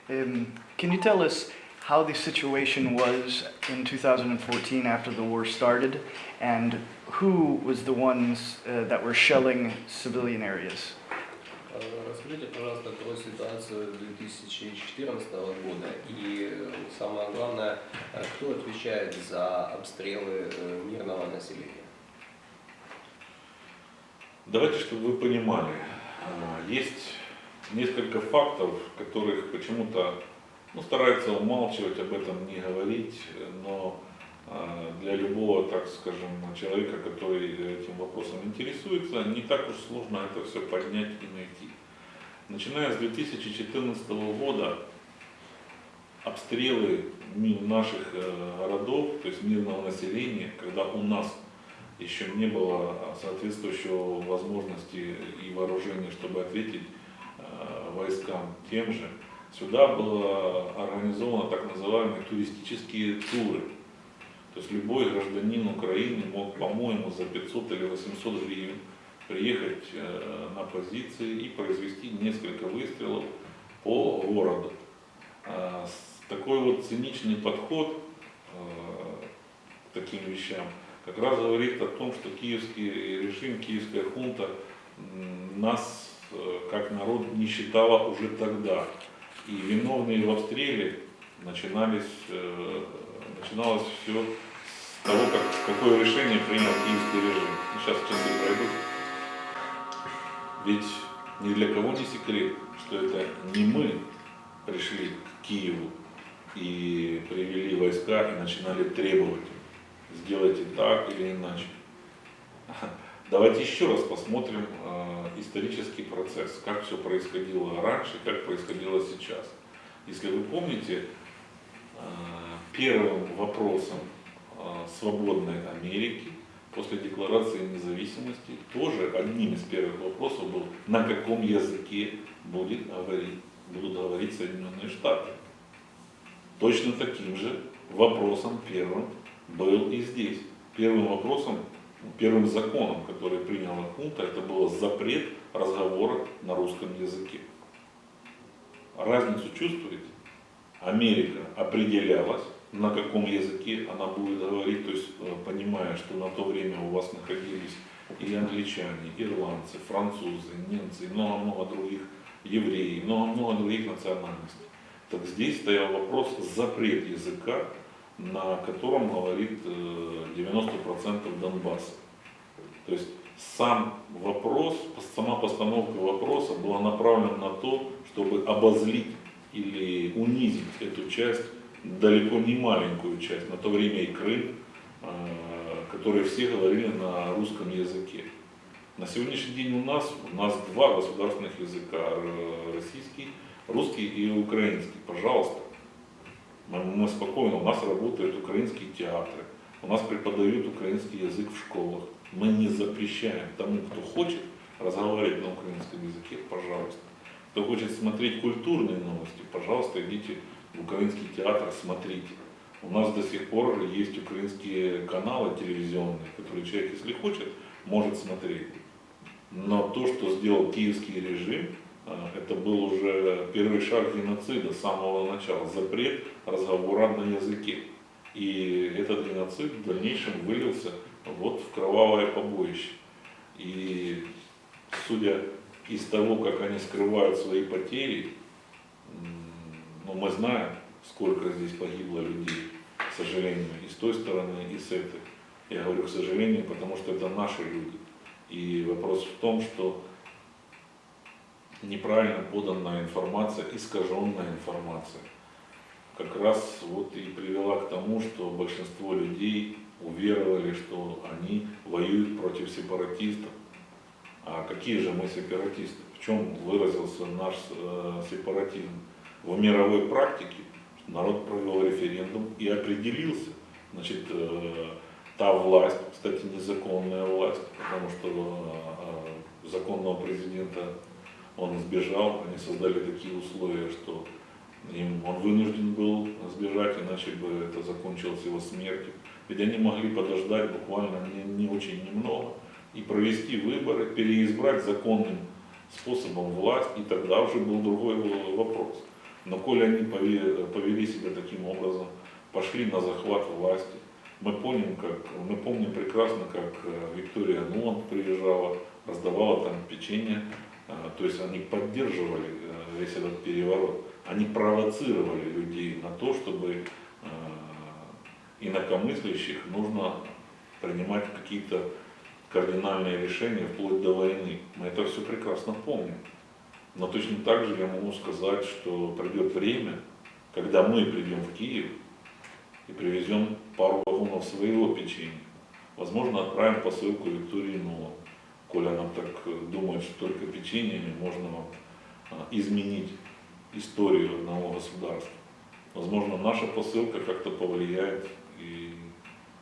Can you tell us how the situation was in 2014 after the war started, and who was the ones that were shelling civilian areas? Расскажите, пожалуйста, про ситуацию 2014 года и самое главное, кто отвечает за обстрелы мирного населения? Давайте, чтобы вы понимали, есть несколько фактов, которых почему-то стараются умалчивать, об этом не говорить, но для любого, так скажем, человека, который этим вопросом интересуется, не так уж сложно это все поднять и найти. Начиная с 2014 года обстрелы наших городов, то есть мирного населения, когда у нас еще не было соответствующего возможности и вооружения, чтобы ответить войскам тем же, сюда было организовано так называемые туристические туры. То есть любой гражданин Украины мог, по-моему, за 500 или 800 гривен приехать на позиции и произвести несколько выстрелов по городу. Такой вот циничный подход к таким вещам как раз говорит о том, что киевский режим, киевская хунта нас как народ не считала уже тогда. И виновные в обстреле начиналось все с того, какое решение принял киевский режим. Сейчас часы пройдут. Ведь ни для кого не секрет, что это не мы пришли к Киеву и привели войска и начинали требовать: сделайте так или иначе. Давайте еще раз посмотрим исторический процесс, как все происходило раньше, как происходило сейчас. Если вы помните, первым вопросом свободной Америки после декларации независимости тоже одним из первых вопросов был, на каком языке будут говорить Соединенные Штаты. Точно таким же вопросом первым был и здесь. Первым вопросом, первым законом, который приняла хунта, это был запрет разговора на русском языке. Разницу чувствуете? Америка определялась, на каком языке она будет говорить, то есть понимая, что на то время у вас находились и англичане, ирландцы, французы, немцы, и много-много других, евреи, много-много других национальностей. Так здесь стоял вопрос запрет языка, на котором говорит 90% Донбасса. То есть сам вопрос, сама постановка вопроса была направлена на то, чтобы обозлить или унизить эту часть, далеко не маленькую часть, на то время и Крым, которые все говорили на русском языке. На сегодняшний день у нас два государственных языка, русский и украинский. Пожалуйста, мы спокойно, у нас работают украинские театры, у нас преподают украинский язык в школах. Мы не запрещаем тому, кто хочет разговаривать на украинском языке, пожалуйста. Кто хочет смотреть культурные новости, пожалуйста, идите в украинский театр, смотрите. У нас до сих пор есть украинские каналы телевизионные, которые человек, если хочет, может смотреть. Но то, что сделал киевский режим, это был уже первый шаг геноцида с самого начала. Запрет разговора на языке. И этот геноцид в дальнейшем вылился вот в кровавое побоище. И судя из того, как они скрывают свои потери, мы знаем, сколько здесь погибло людей, к сожалению, и с той стороны, и с этой. Я говорю, к сожалению, потому что это наши люди. И вопрос в том, что неправильно поданная информация, искаженная информация, как раз вот и привела к тому, что большинство людей уверовали, что они воюют против сепаратистов. А какие же мы сепаратисты? В чем выразился наш сепаратизм? В мировой практике народ провел референдум и определился. Значит, та власть, кстати, незаконная власть, потому что законного президента он сбежал, они создали такие условия, что он вынужден был сбежать, иначе бы это закончилось его смертью. Ведь они могли подождать буквально не очень немного и провести выборы, переизбрать законным способом власть, и тогда уже был другой вопрос. Но коли они повели себя таким образом, пошли на захват власти, мы помним прекрасно, как Виктория Нуланд приезжала, раздавала там печенье, то есть они поддерживали весь этот переворот, они провоцировали людей на то, чтобы инакомыслящих нужно принимать какие-то кардинальные решения вплоть до войны. Мы это все прекрасно помним. Но точно так же я могу сказать, что придет время, когда мы придем в Киев и привезем пару вагонов своего печенья. Возможно, отправим посылку Виктории Нуланд, коли она так думает, что только печеньями можно изменить историю одного государства. Возможно, наша посылка как-то повлияет и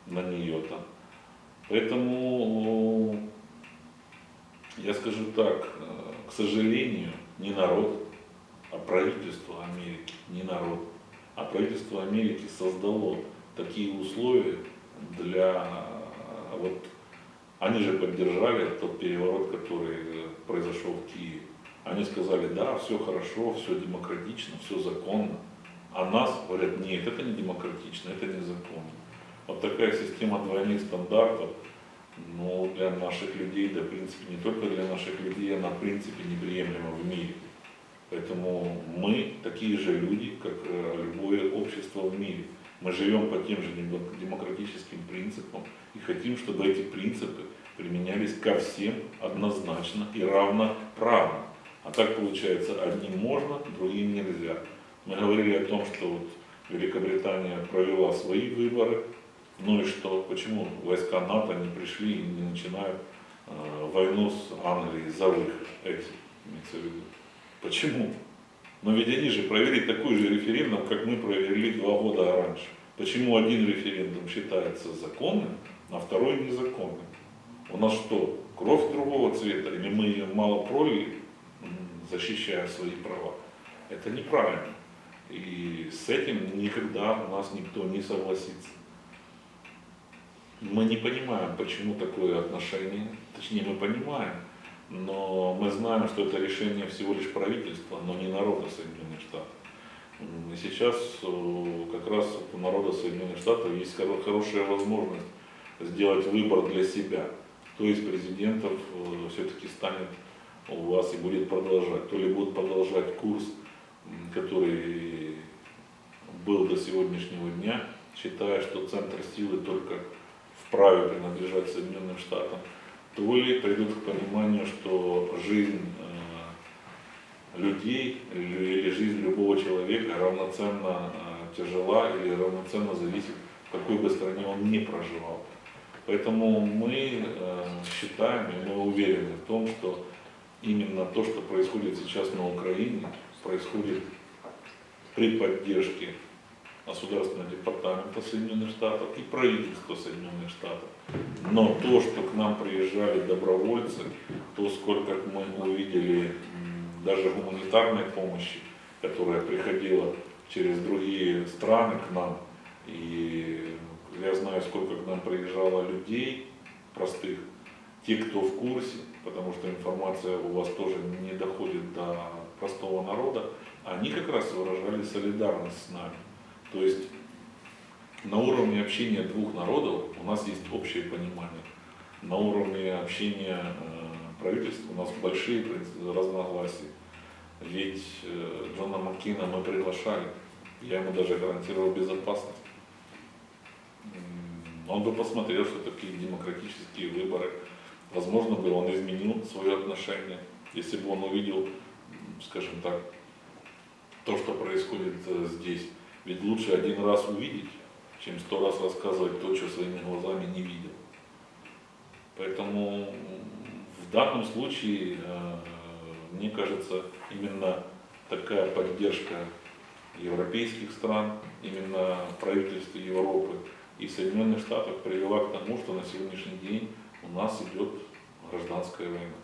на нее-то. Поэтому я скажу так, к сожалению, не народ, а правительство Америки, не народ, а правительство Америки создало такие условия для, вот, они же поддержали тот переворот, который произошел в Киеве. Они сказали, да, все хорошо, все демократично, все законно. А нас говорят, нет, это не демократично, это незаконно. Вот такая система двойных стандартов, ну, для наших людей, да, в принципе, не только для наших людей, она, в принципе, неприемлема в мире. Поэтому мы такие же люди, как любое общество в мире. Мы живем по тем же демократическим принципам и хотим, чтобы эти принципы применялись ко всем однозначно и равноправно. А так получается, одним можно, другим нельзя. Мы говорили о том, что вот Великобритания провела свои выборы. Ну и что? Почему войска НАТО не пришли и не начинают войну с Англией за выход? Имеется в виду. Почему? Но ведь они же провели такой же референдум, как мы провели 2 года раньше. Почему один референдум считается законным, а второй незаконным? У нас что, кровь другого цвета, или мы ее мало пролили, защищая свои права? Это неправильно. И с этим никогда у нас никто не согласится. Мы не понимаем, почему такое отношение, точнее мы понимаем, но мы знаем, что это решение всего лишь правительства, но не народа Соединенных Штатов. И сейчас как раз у народа Соединенных Штатов есть хорошая возможность сделать выбор для себя. Кто из президентов все-таки станет у вас и будет продолжать. То ли будет продолжать курс, который был до сегодняшнего дня, считая, что центр силы только вправе принадлежать Соединенным Штатам, то ли придут к пониманию, что жизнь людей или жизнь любого человека равноценно тяжела или равноценно зависит, в какой бы стране он ни проживал. Поэтому мы считаем и мы уверены в том, что именно то, что происходит сейчас на Украине, происходит при поддержке Государственного департамента Соединенных Штатов и правительства Соединенных Штатов. Но то, что к нам приезжали добровольцы, то, сколько мы увидели даже гуманитарной помощи, которая приходила через другие страны к нам, и я знаю, сколько к нам приезжало людей простых, те, кто в курсе, потому что информация у вас тоже не доходит до простого народа, они как раз выражали солидарность с нами. То есть на уровне общения двух народов у нас есть общее понимание. На уровне общения правительств у нас большие разногласия. Ведь Джона Маккейна мы приглашали, я ему даже гарантировал безопасность. Он бы посмотрел, что такие демократические выборы. Возможно бы он изменил свое отношение, если бы он увидел, скажем так, то, что происходит здесь. Ведь лучше один раз увидеть, чем 100 раз рассказывать то, что своими глазами не видел. Поэтому в данном случае, мне кажется, именно такая поддержка европейских стран, именно правительства Европы и Соединенных Штатов привела к тому, что на сегодняшний день у нас идет гражданская война.